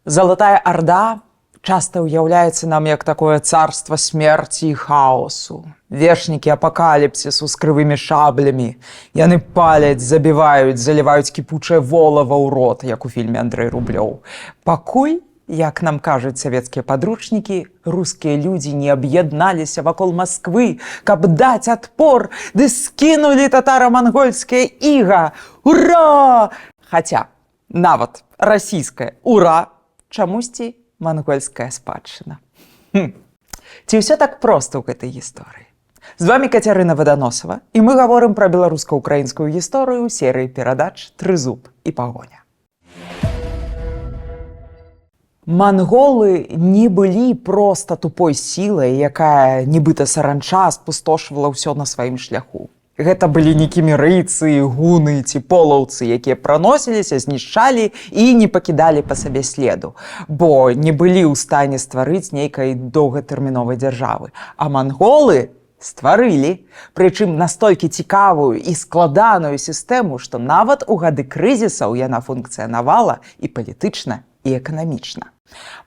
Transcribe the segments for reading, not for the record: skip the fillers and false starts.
Залатая Орда часто уяўляецца нам як такое царство смерці і хаосу. Вершнікі апакаліпсісу з крывымі шаблямі. Яны паляць, забіваюць, заліваюць кіпучае волава ў рот, як у фільме Андрэй Рублёў. Пакуль, як нам кажуць савецкія падручнікі, рускія людзі не аб'ядналіся вакол Масквы, каб даць адпор, ды скінулі татара-мангольскае іга. Ура! Хаця, нават расійскае «Ура» чамусьці мангольская спадчына. Ці ўсё так проста ў гэтай гісторыі? З вами Кацярына Ваданосава, і мы гаворым пра беларуска-украінскую гісторыю ў серыі перадач «Трызуб і пагоня». Манголы не былі проста тупой сілай, якая нібыта саранча спустошвала ўсё на сваім шляху. Гэта былі не кімерыйцы, гуны ці полаўцы, якія праносіліся, знішчалі і не пакідалі па сабе следу, бо не былі ў стане стварыць нейкай доўгатэрміновай дзяржавы. А манголы стварылі, прычым настолькі цікавую і складаную сістэму, што нават у гады крызісаў яна функцыянавала і палітычна, і эканамічна.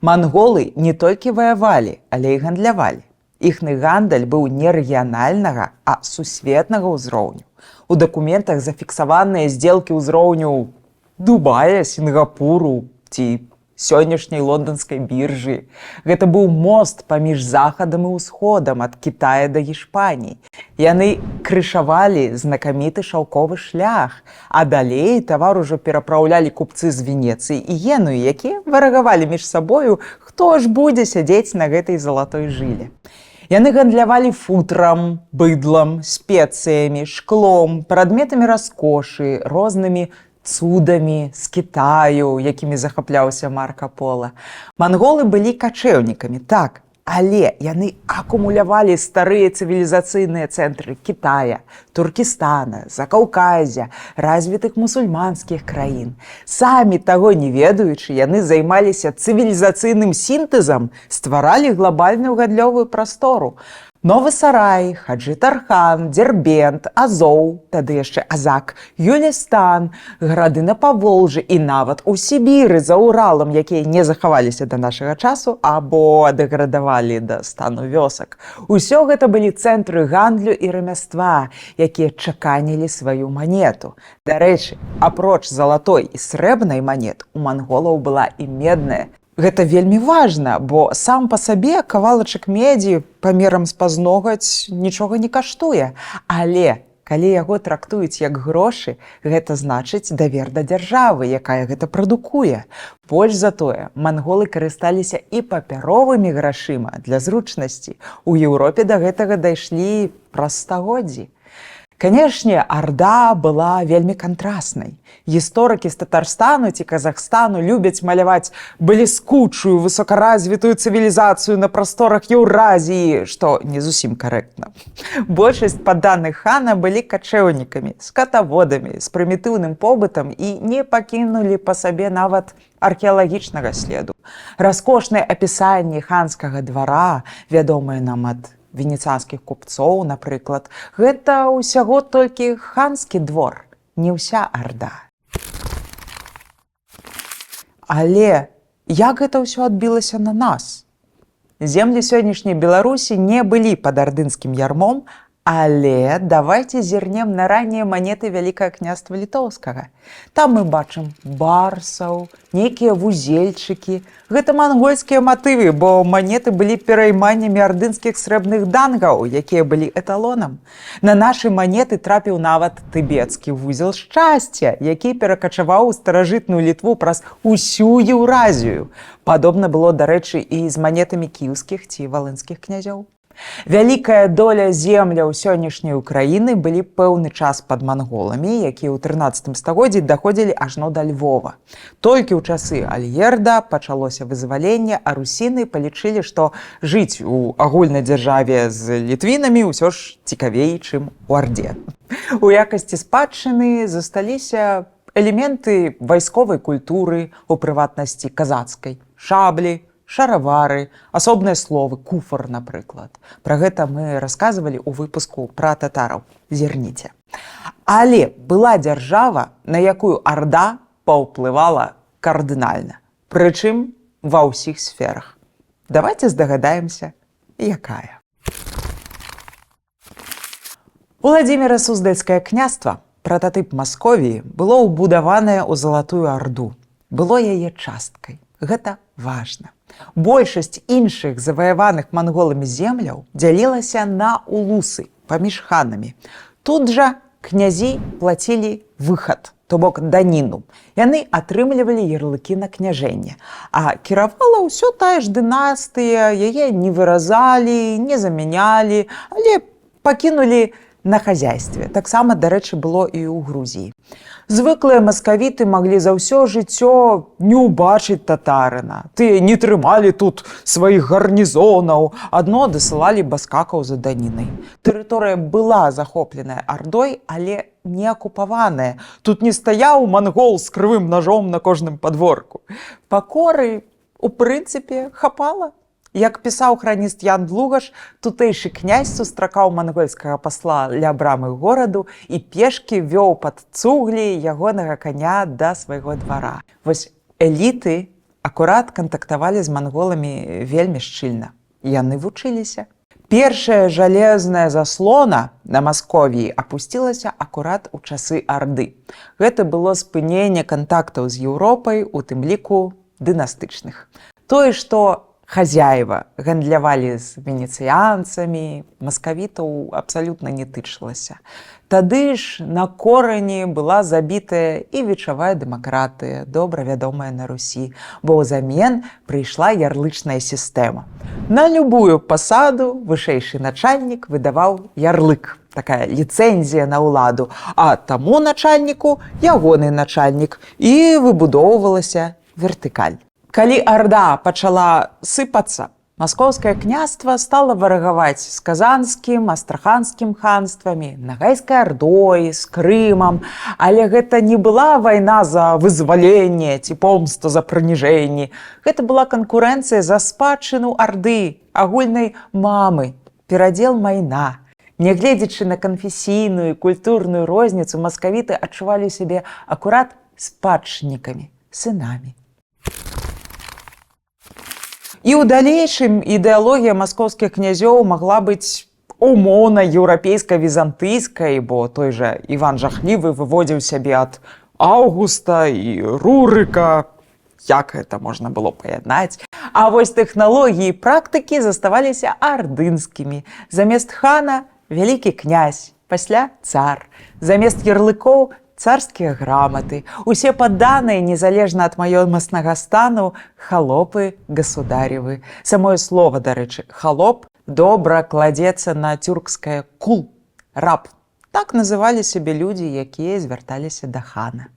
Манголы не толькі ваявалі, але і гандлявалі. Іхны гандаль быў не рэгіянальнага, а сусветнага ўзроўню. У дакументах зафіксаваныя здзелкі ўзроўню Дубая, Сінгапуру ці сённяшняй лонданскай біржы. Гэта быў мост паміж захадам і ўсходам ад Кітая да Гішпаніі. Яны крышавалі знакаміты шаўковы шлях, а далей тавар ужо перапраўлялі купцы з Венецыі і Генуі, якія варагавалі між сабою, хто ж будзе сядзець на гэтай залатой жыле. Яны гандлявалі футрам, быдлам, спецыямі, шклом, прадметамі раскошы, рознымі цудамі з Кітаю, якімі захапляўся Марка Пола. Манголы былі качэўнікамі, так, але яны акумулявалі старыя цывілізацыйныя цэнтры Кітая, Туркестана, Закаўказя, развітых мусульманскіх краін. Самі таго не ведаючы, яны займаліся цывілізацыйным сінтэзам, стваралі глобальную гандлёвую прастору. Новы Сарай, Хаджы-Тархан, Дербент, Азоў, тады яшчэ Азак, Юлістан, гарады на Паволжы і нават у Сібіры за Уралам, якія не захаваліся да нашага часу або дэградавалі да стану вёсак. Усё гэта былі цэнтры гандлю і рамяства, якія чаканілі сваю манету. Дарэчы, апроч залатой і срэбнай манет, у манголаў была і медная. Гэта вельмі важна, бо сам па сабе кавалачак медзі памерам з пазногаць нічога не каштуе. Але калі яго трактуюць як грошы, гэта значыць давер да дзяржавы, якая гэта прадукуе. Больш за тое, манголы карысталіся і папяровымі грашыма для зручнасці. У Еўропе да гэтага дайшлі праз стагоддзі. Канешне, Арда была вельмі кантраснай. Гісторыкі з Татарстану ці Казахстану любяць маляваць бліскучую, высокаразвітую цывілізацыю на прасторах Еўразіі, што не зусім карэктна. Большасць падданых хана былі качэўнікамі, скатаводамі, з прымітыўным побытам і не пакінулі па сабе нават археалагічнага следу. Раскошныя апісанні ханскага двара, вядомыя нам ад венецыянскіх купцоў, напрыклад, гэта ўсяго толькі ханскі двор, не ўся Арда. Але як гэта ўсё адбілася на нас? Землі сённяшняй Беларусі не былі пад ардынскім ярмом, але давайце зірнем на раннія манеты Вялікага княства Літоўскага. Там мы бачым барсаў, нейкія вузельчыкі. Гэта мангольскія матывы, бо манеты былі перайманнямі ардынскіх срэбных дангаў, якія былі эталонам. На нашы манеты трапіў нават тыбецкі вузел шчасця, які перакачаваў у старажытную Літву праз усю Еўразію. Падобна было, дарэчы, і з манетамі кіеўскіх ці валынскіх князёў. Вялікая доля земляў сённяшняй Украіны былі пэўны час пад манголамі, якія ў 13 стагоддзі даходзілі ажно да Львова. Толькі ў часы Альгерда пачалося вызваленне, а русіны палічылі, што жыць у агульнай дзяржаве з літвінамі ўсё ж цікавей, чым у Арде. У якасці спадчыны засталіся элементы вайсковай культуры, у прыватнасці казацкай, шаблі, шаравары, асобныя словы, куфар, напрыклад. Пра гэта мы расказвалі ў выпуску пра татараў. Зірніце. Але была дзяржава, на якую Арда паўплывала кардынальна. Прычым ва ўсіх сферах. Давайте здагадаемся, якая. Уладзіміра Суздальскае княства, прататып Масковіі, было ўбудаванае ў Залатую Арду. Было яе часткай. Гэта важна. Большасць іншых заваяваных манголамі земляў дзялілася на улусы паміж ханамі. Тут жа князі плацілі выхад, то бок даніну. Яны атрымлівалі ярлыкі на княжэнне. А кіравала ўсё тая ж дынастыя, яе не выразалі, не замянялі, але пакінулі на хазяйстве. Таксама, дарэчы, было і ў Грузіі. Звыклыя маскавіты маглі за ўсё жыццё не ўбачыць татарына. Тыя не трымалі тут сваіх гарнізонаў, адно дасылалі баскакаў за данінай. Тэрыторыя была захопленая Ардой, але не акупаваная. Тут не стаяў мангол з крывым ножом на кожным падворку. Пакоры, у прынцыпе, хапала. Як пісаў храніст Ян Длугаш, тутэйшы князь сустракаў мангольскага пасла ля брамы гораду і пешкі вёў пад цуглі ягонага каня да свайго двара. Вось эліты акурат кантактавалі з манголамі вельмі шчыльна. Яны вучыліся. Першая жалезная заслона на Масковіі апусцілася акурат у часы Арды. Гэта было спыненне кантактаў з Еўропай, у тым ліку дынастычных. Тое, што хазяева гандлявалі з венецыянцамі, маскавітаў абсалютна не тычылася. Тады ж на корані была забітая і вечавая дэмакратыя, добра вядомая на Русі, бо ўзамен прыйшла ярлычная сістэма. На любую пасаду вышэйшы начальнік выдаваў ярлык, такая ліцэнзія на ўладу, а таму начальніку ягоны начальнік, і выбудоўвалася вертыкаль. Калі Арда пачала сыпацца, Маскоўскае княства стала варагаваць з казанскім, астраханскім ханствамі, Нагайскай Ардой, з Крымам, але гэта не была вайна за вызваленне ці помста за прыніжэнні. Гэта была канкурэнцыя за спадчыну Арды, агульнай мамы, перадзел майна. Нягледзячы на канфесійную і культурную розніцу, маскавіты адчувалі сябе акурат спадчыннікамі, сынамі. І ў далейшым ідэалогія маскоўскіх князёў магла быць умоўна еўрапейска-візантыйскай, бо той жа Іван Жахлівы выводзіў сябе ад Аўгуста і Рурыка. Як гэта можна было паяднаць? А вось тэхналогіі і практыкі заставаліся ардынскімі. Замест хана – вялікі князь, пасля цар. Замест ярлыкоў – царскія граматы. Усе падданыя, незалежна ад маёмаснага стану, халопы гасударевы. Самое слово, дарэчы, халоп добра кладзецца на тюркскае кул, раб. Так называлі сябе людзі, якія звярталіся да хана.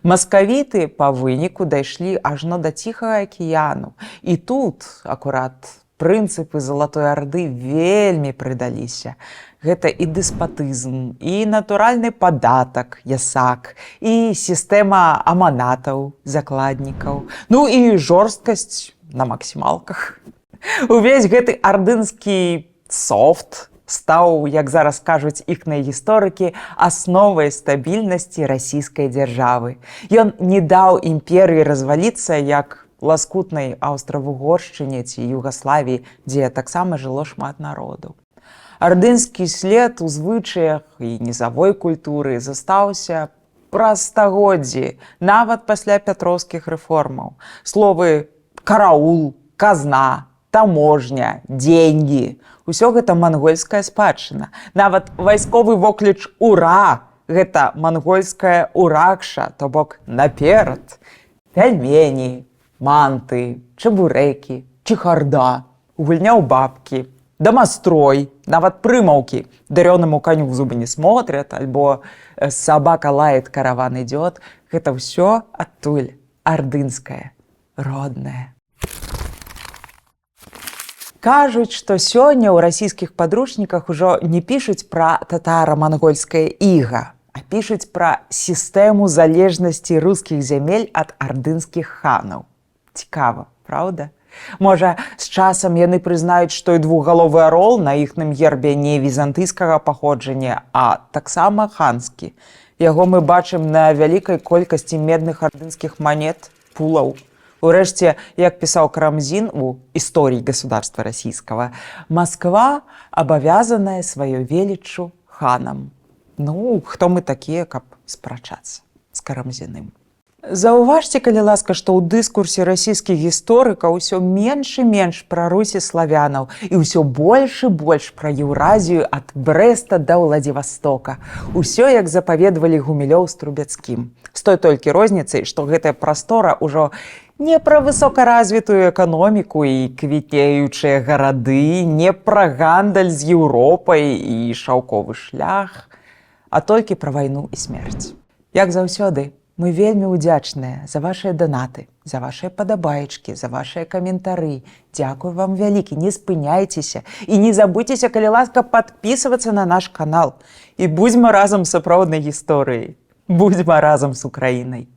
Маскавіты па выніку дайшлі ажно да Ціхага акіяну. І тут, акурат, прынцыпы Залатой Арды вельмі прыдаліся. Гэта і дэспатызм, і натуральны падатак, ясак, і сістэма аманатаў, закладнікаў, ну і жорсткасць на максімалках. Увесь гэты ардынскі софт стаў, як зараз кажуць іхныя гісторыкі, асновай стабільнасці расійскай дзяржавы. Ён не даў імперыі разваліцца, як ласкутнай Аўстра-Вугоршчыне ці Югаславіі, дзе таксама жыло шмат народу. Ардынскі след у звычаях і нізавой культуры застаўся праз стагоддзі, нават пасля пятроўскіх рэформаў. Словы «караул», «казна», «таможня», «деньги» – усё гэта мангольская спадчына. Нават вайсковы вокліч «ура» – гэта мангольская «уракша», то бок «наперад». Пяльмені, манты, чабурэкі, чехарда, гульня ў бабкі, дамастрой, нават прымаўкі, дарёнаму каню в зубы не смотрят, альбо сабака лает, караван идёт. Гэта ўсё адтуль ардынскае, роднае. Кажуць, што сёння ў расійскіх падручніках ужо не пішуць пра татара-мангольскае іга, а пішуць пра сістэму залежнасці рускіх зямель ад ардынскіх ханаў. Цікава, правда? Можа, з часам яны прызнаюць, што і двухгаловы арол на іхным гербе не візантыйскага паходжання, а таксама ханскі. Яго мы бачым на вялікай колькасці медных ардынскіх манет, пулаў. Урэшце, як пісаў Карамзін у «Истории государства российского», Москва абавязаная сваёй веліччу ханам. Ну, хто мы такія, каб спрачацца з Карамзіным? Заўважце, калі ласка, што ў дыскурсе расійскіх гісторыкаў усё менш і менш пра Русь і славянаў і ўсё больш і больш пра Еўразію ад Брэста да Ўладзівастока. Усё, як запаведвалі Гумілёў з Трубецкім. З той толькі розніцай, што гэтая прастора ўжо не пра высокаразвітую эканоміку і квітнеючыя гарады, не пра гандаль з Еўропай і шаўковы шлях, а толькі пра вайну і смерць. Як заўсёды, мы вельмі ўдзячныя за вашыя данаты, за вашыя падабаечкі, за вашыя каментары. Дзякую вам вялікі, не спыняйцеся і не забудзьцеся, калі ласка, падпісвацца на наш канал. І будзьма разам з сапраўднай гісторыяй. Будзьма разам з Украінай.